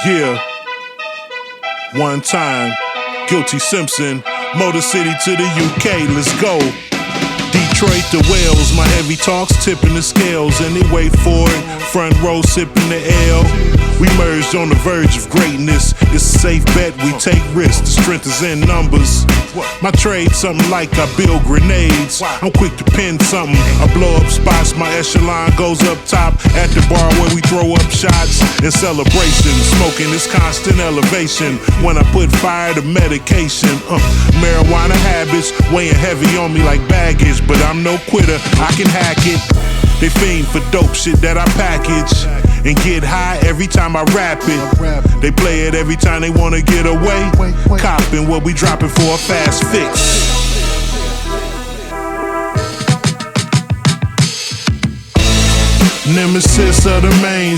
Yeah, one time, Guilty Simpson, Motor City to the UK, let's go. Detroit to Wales, my heavy talks tipping the scales, and they wait for it, front row sipping the L. We merged on the verge of greatness, it's a safe bet, we take risks, the strength is in numbers. My trade something like I build grenades, I'm quick to pin something, I blow up spots, my echelon goes up top, at the bar where we throw up shots in celebration, smoking this constant elevation, when I put fire to medication, marijuana habits weighing heavy on me like baggage, but I'm no quitter, I can hack it. They fiend for dope shit that I package and get high every time I rap it. They play it every time they wanna get away, copping what we dropping for a fast fix. Nemesis of the mainstream.